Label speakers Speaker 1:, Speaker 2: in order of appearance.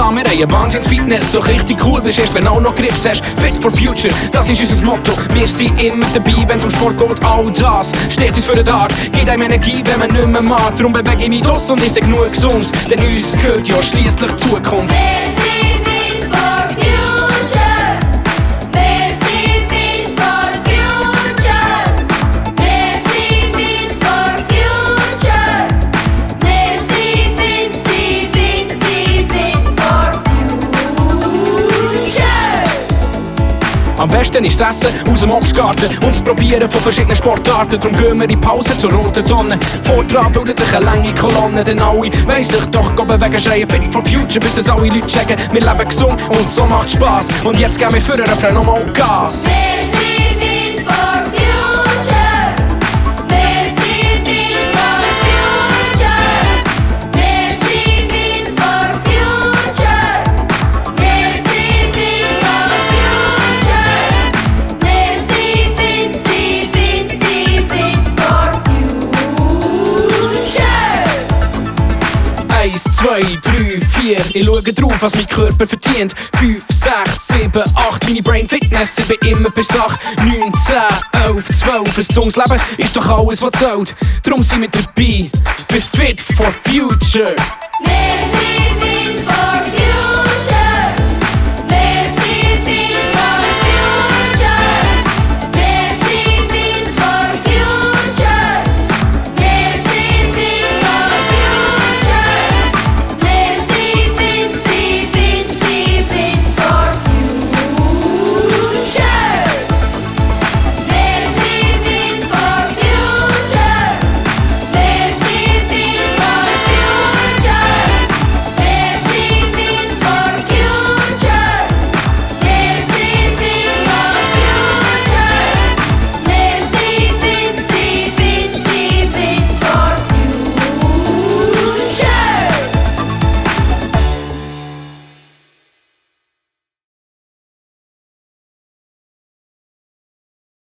Speaker 1: Plan, wir haben eine Wahnsinns-Fitness, doch richtig cool bist erst, wenn auch noch Grips hast. Fit for Future, das ist unser Motto. Wir sind immer dabei, wenn's um Sport geht, all das steht uns für den Tag. Gibt einem Energie, wenn man nicht mehr mag. Darum bewege ich mich draus und esse genug gesund, denn uns gehört ja schliesslich die Zukunft. Am besten ist das Essen aus dem Obstgarten und das Probieren von verschiedenen Sportarten. Darum gehen wir in die Pause zur roten Tonne. Vortrag bildet sich eine lange Kolonne, denn alle weiss sich doch, gehen wegen schreien Fit for Future, bis es alle Leute checken. Wir leben gesund und so macht Spass. Und jetzt geben wir für den Refrain nochmal Gas. Eins, 2, 3, 4, ich schaue drauf, was mein Körper verdient. 5, 6, 7, 8, meine Brain Fitness, ich bin immer bei Sache. 9, 10, 11, 12, ein gesundes Leben ist doch alles, was zählt. Darum sind wir dabei, bei Fit for Future.